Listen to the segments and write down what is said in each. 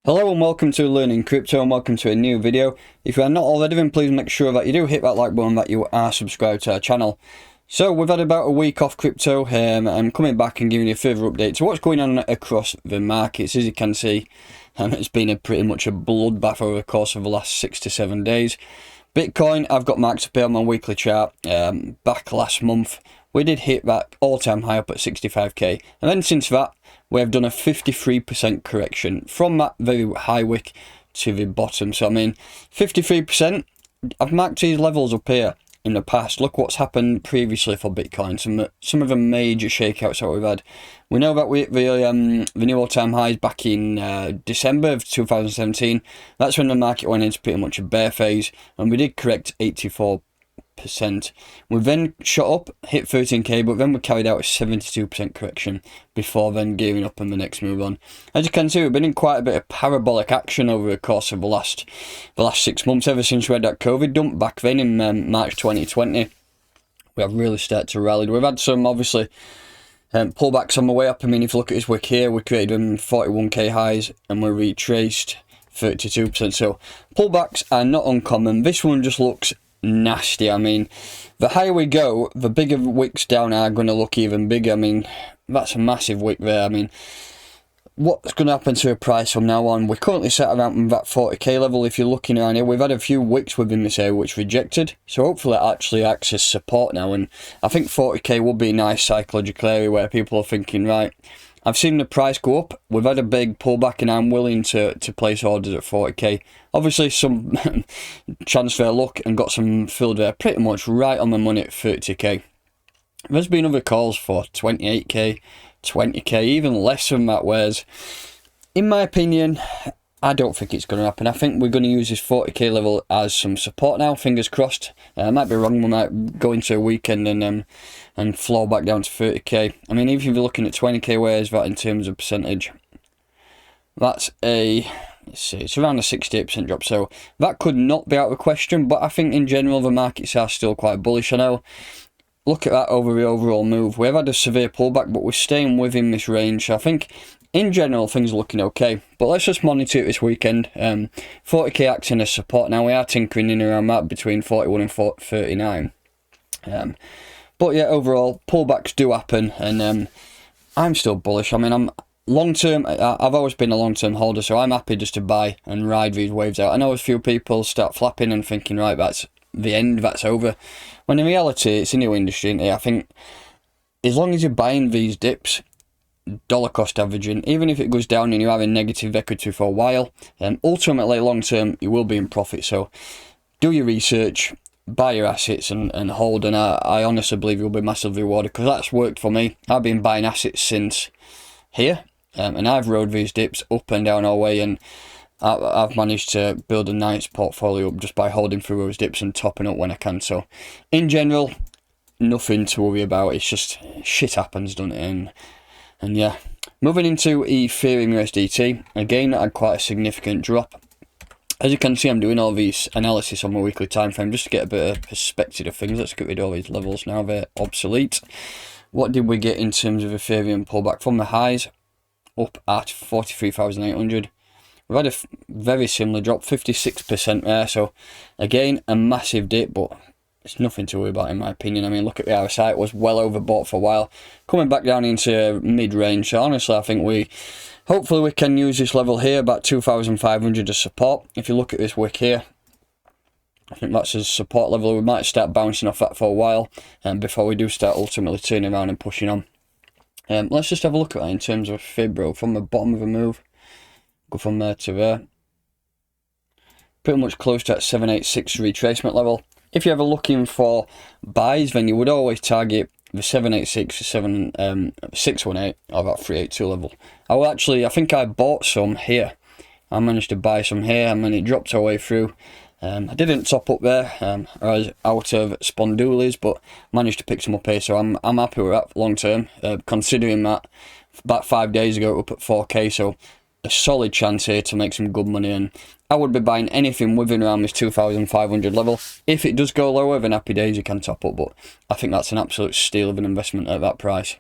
Hello and welcome to Learning Crypto and welcome to a new video. If you are not already, then please make sure that you do hit that like button, that you are subscribed to our channel. So we've had about a week off crypto. I'm coming back and giving you a further update to what's going on across the markets. As you can see, it's been pretty much a bloodbath over the course of the last 6 to 7 days. Bitcoin, I've got marked up here on my weekly chart. Back last month, we did hit that all-time high up at 65k, and then since that, we have done a 53% correction from that very high wick to the bottom. So I mean, 53%. I've marked these levels up here in the past. Look what's happened previously for Bitcoin. Some of the major shakeouts that we've had. We know that we hit the new all-time highs back in December of 2017. That's when the market went into pretty much a bear phase, and we did correct 84%. We then shot up, hit 13k, but then we carried out a 72% correction before then gearing up on the next move on. As you can see, we've been in quite a bit of parabolic action over the course of the last 6 months, ever since we had that COVID dump back then in March 2020. We have really started to rally. We've had some, obviously, pullbacks on the way up. I mean, if you look at this wick here, we created 41k highs and we retraced 32%. So pullbacks are not uncommon. This one just looks nasty. I mean, the higher we go, the bigger wicks down are going to look even bigger. I mean, that's a massive wick there. I mean, what's going to happen to a price from now on? We're currently sat around that 40k level. If you're looking around here, we've had a few wicks within this area which rejected, so hopefully it actually acts as support now, and I think 40k will be a nice psychological area where people are thinking, right, I've seen the price go up, we've had a big pullback, and I'm willing to place orders at 40k. Obviously some transfer luck and got some filled there pretty much right on the money at 30k. There's been other calls for 28k, 20k, even less than that, whereas in my opinion, I don't think it's going to happen. I think we're going to use this 40k level as some support now, fingers crossed. I might be wrong, we might go into a weekend and flow back down to 30k. I mean, even if you're looking at 20k, where is that in terms of percentage? That's a, let's see, it's around a 68% drop, so that could not be out of the question, but I think in general the markets are still quite bullish. I know, look at that over the overall move. We've had a severe pullback, but we're staying within this range. So I think in general things are looking okay, but let's just monitor it this weekend. 40k acting as support now. We are tinkering in around that between 41 and 39. But yeah, overall pullbacks do happen, and I'm still bullish. I mean, I'm long term. I've always been a long term holder, so I'm happy just to buy and ride these waves out. I know a few people start flapping and thinking, right, that's the end, that's over, when in reality it's a new industry, isn't it? I think as long as you're buying these dips, dollar cost averaging, even if it goes down and you have a negative equity for a while, ultimately long term you will be in profit. So do your research, buy your assets and hold, and I honestly believe you'll be massively rewarded, because that's worked for me. I've been buying assets since here, and I've rode these dips up and down our way, and I've managed to build a nice portfolio up just by holding through those dips and topping up when I can. So in general, nothing to worry about. It's just shit happens, doesn't it? And yeah, moving into Ethereum USDT, again I had quite a significant drop. As you can see, I'm doing all these analysis on my weekly time frame just to get a bit of perspective of things. Let's get rid of all these levels now, they're obsolete. What did we get in terms of Ethereum pullback? From the highs up at 43,800. We've had a very similar drop, 56% there, so again a massive dip, but it's nothing to worry about in my opinion. I mean, look at the RSI, it was well overbought for a while, coming back down into mid-range. So honestly, I think hopefully we can use this level here, about 2,500 as support. If you look at this wick here, I think that's a support level. We might start bouncing off that for a while before we do start ultimately turning around and pushing on. Let's just have a look at that in terms of fibro from the bottom of the move. Go from there to there. Pretty much close to that 786 retracement level. If you're ever looking for buys, then you would always target the 786, 618, or that 382 level. I think I bought some here. I managed to buy some here, and then it dropped our way through. I didn't top up there, I was out of spondoolies, but managed to pick some up here, so I'm happy with that long term, considering that about 5 days ago up at 4k, so a solid chance here to make some good money, and I would be buying anything within around this 2,500 level. If it does go lower, then happy days, you can top up, but I think that's an absolute steal of an investment at that price.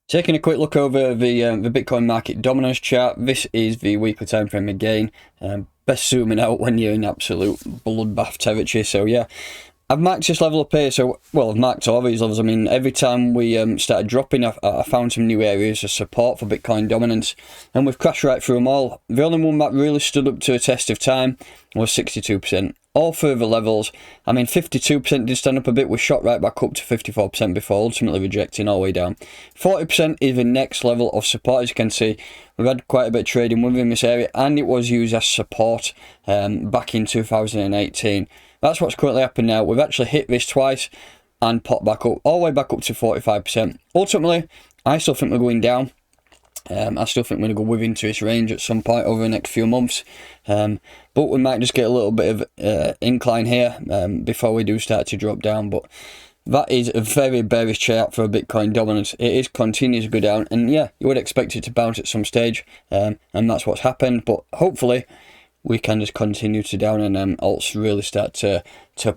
Taking a quick look over the Bitcoin market dominance chart. This is the weekly time frame again. Best zooming out when you're in absolute bloodbath territory. So yeah, I've marked this level up here. So, well, I've marked all these levels. I mean, every time we started dropping, I found some new areas of support for Bitcoin dominance, and we've crashed right through them all. The only one that really stood up to a test of time was 62%. All further levels, I mean, 52% did stand up a bit, we shot right back up to 54% before ultimately rejecting all the way down. 40% is the next level of support. As you can see, we've had quite a bit of trading within this area, and it was used as support back in 2018. That's what's currently happened now. We've actually hit this twice and popped back up, all the way back up to 45%. Ultimately, I still think we're going down. I still think we're going to go within to this range at some point over the next few months. But we might just get a little bit of incline here before we do start to drop down. But that is a very bearish chart for a Bitcoin dominance. It is continuing to go down, and yeah, you would expect it to bounce at some stage, and that's what's happened. But hopefully we can just continue to down, and alts really start to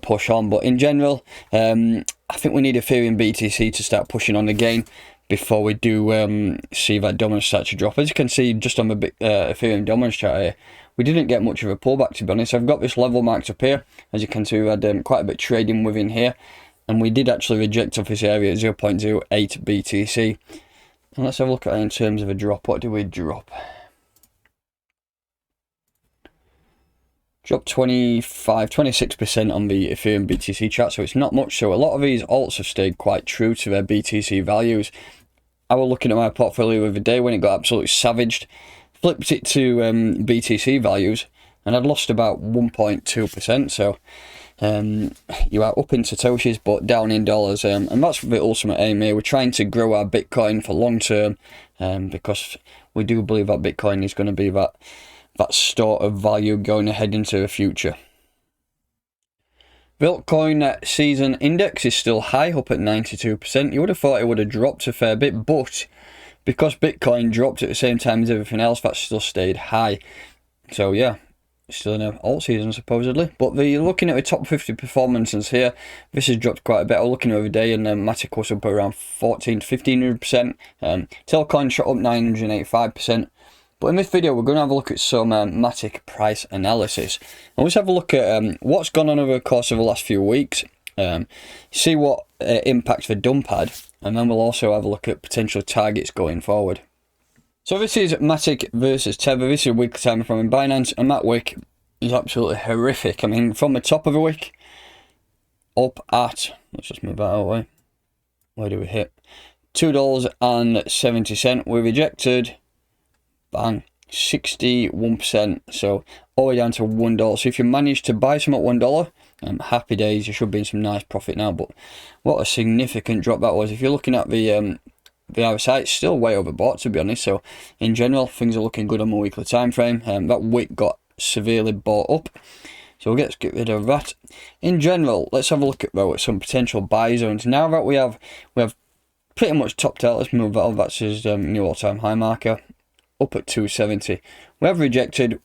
push on. But in general, I think we need Ethereum BTC to start pushing on again before we do see that dominance start to drop. As you can see just on the Ethereum dominance chart here, we didn't get much of a pullback, to be honest. I've got this level marked up here. As you can see, we had quite a bit of trading within here, and we did actually reject off this area at 0.08 BTC. And let's have a look at it in terms of a drop. What did we drop? Dropped 26% on the Ethereum BTC chart, so it's not much. So a lot of these alts have stayed quite true to their BTC values. I was looking at my portfolio the other day when it got absolutely savaged, flipped it to BTC values, and I'd lost about 1.2%. So you are up in Satoshis but down in dollars, and that's the ultimate aim here. We're trying to grow our Bitcoin for long term, because we do believe that Bitcoin is going to be that store of value going ahead into the future. The altcoin season index is still high, up at 92%. You would have thought it would have dropped a fair bit, but because Bitcoin dropped at the same time as everything else, that still stayed high. So yeah, still in an alt season supposedly. But looking at the top 50 performances here, this has dropped quite a bit. I was looking the other day, and Matic was up around 14 to 1500%. Tailcoin shot up 985%. But in this video, we're going to have a look at some Matic price analysis. And let's have a look at what's gone on over the course of the last few weeks, see what impacts the dump had, and then we'll also have a look at potential targets going forward. So this is Matic versus Tether. This is a weekly time from Binance, and that wick is absolutely horrific. I mean, from the top of the wick, up at, let's just move that out of the way. Where do we hit? $2.70. We rejected. Bang, 61%, so all the way down to $1. So if you manage to buy some at $1, happy days, you should be in some nice profit now. But what a significant drop that was. If you're looking at the RSI, it's still way overbought, to be honest. So in general, things are looking good on my weekly time frame. That wick got severely bought up, so we'll get rid of that. In general, let's have a look at some potential buy zones. Now that we have pretty much topped out, let's move that up. That's his new all-time high marker, up at 270. We have rejected,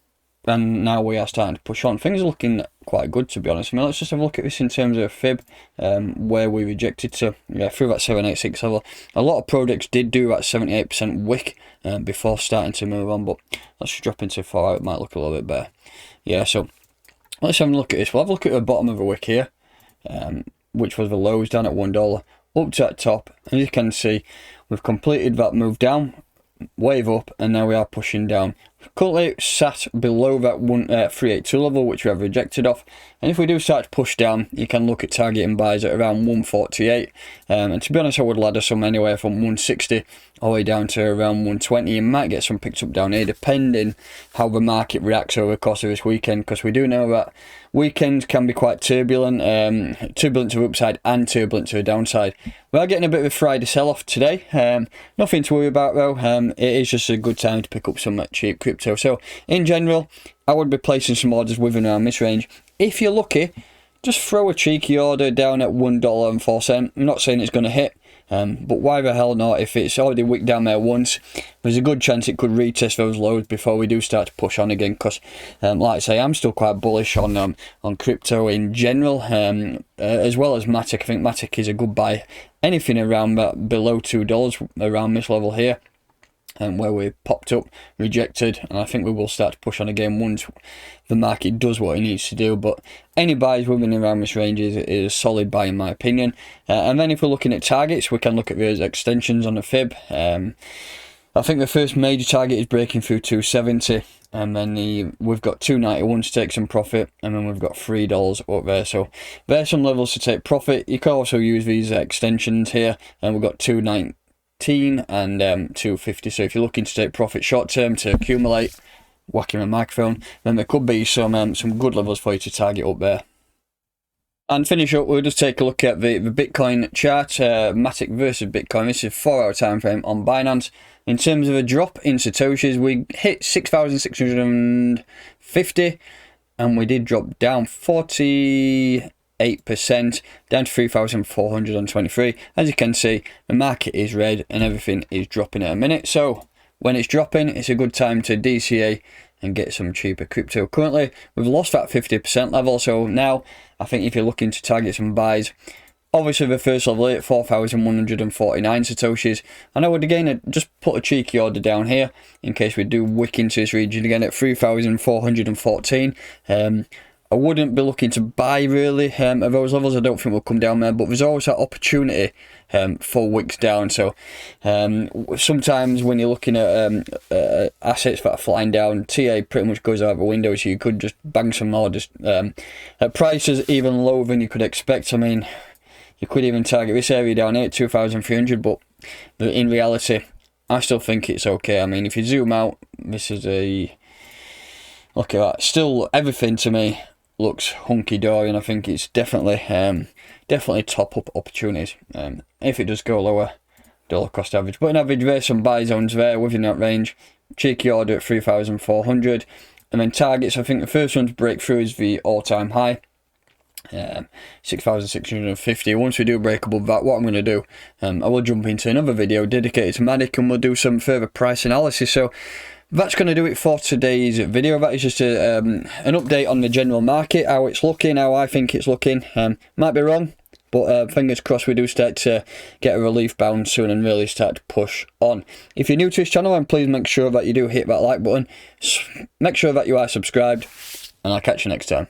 and now we are starting to push on. Things are looking quite good, to be honest. I mean, let's just have a look at this in terms of a fib, where we rejected to, yeah, through that 786 level. A lot of products did do that 78% wick before starting to move on, but let's just drop into 4 hour. It might look a little bit better. Yeah, so let's have a look at this. We'll have a look at the bottom of the wick here, which was the lows down at $1, up to that top. As you can see, we've completed that move down, wave up, and now we are pushing down. Currently sat below that 382 level, which we have rejected off, and if we do start to push down, you can look at targeting buys at around 148, and to be honest, I would ladder some anywhere from 160 all the way down to around 120. You might get some picked up down here depending how the market reacts over the course of this weekend, because we do know that weekends can be quite turbulent, turbulent to the upside and turbulent to the downside. We are getting a bit of a Friday sell-off today, nothing to worry about though. It is just a good time to pick up some cheap crypto. So in general, I would be placing some orders within around this range. If you're lucky, just throw a cheeky order down at $1.04. I'm not saying it's going to hit, but why the hell not? If it's already wicked down there once, there's a good chance it could retest those lows before we do start to push on again, because like I say, I'm still quite bullish on crypto in general, as well as Matic. I think Matic is a good buy. Anything around that below $2 around this level here, where we popped up, rejected, and I think we will start to push on again once the market does what it needs to do. But any buys within around this range is a solid buy in my opinion. And then if we're looking at targets, we can look at those extensions on the fib. I think the first major target is breaking through 270, and then we've got 291 to take some profit, and then we've got $3 up there. So there's some levels to take profit. You can also use these extensions here, and we've got 219 and 250. So if you're looking to take profit short term to accumulate, whacking a microphone, then there could be some good levels for you to target up there. And finish up, we'll just take a look at the Bitcoin chart, Matic versus Bitcoin. This is a 4-hour time frame on Binance. In terms of a drop in Satoshis, we hit 6,650, and we did drop down 48%, down to 3,423. As you can see, the market is red and everything is dropping at a minute. So when it's dropping, it's a good time to DCA and get some cheaper crypto. Currently, we've lost that 50% level. So now, I think if you're looking to target some buys, obviously the first level at 4,149 Satoshis. And I would again just put a cheeky order down here in case we do wick into this region again at 3,414. I wouldn't be looking to buy really at those levels. I don't think we'll come down there, but there's always that opportunity for wicks down. So sometimes when you're looking at assets that are flying down, TA pretty much goes out the window, so you could just bang some orders at prices even lower than you could expect. I mean, you could even target this area down here at 2,300, but in reality, I still think it's okay. I mean, if you zoom out, this is a... Look at that. Still, everything to me looks hunky-dory, and I think it's definitely top-up opportunities. If it does go lower, dollar cost average. But in average, there's some buy zones there within that range. Cheeky order at 3,400. And then targets, I think the first one to break through is the all-time high. 6,650. Once we do break above that, what I'm going to do, I will jump into another video dedicated to Matic, and we'll do some further price analysis. So that's going to do it for today's video. That is just an update on the general market, how it's looking, how I think it's looking. Might be wrong, but fingers crossed we do start to get a relief bounce soon and really start to push on. If you're new to this channel, then please make sure that you do hit that like button. Make sure that you are subscribed, and I'll catch you next time.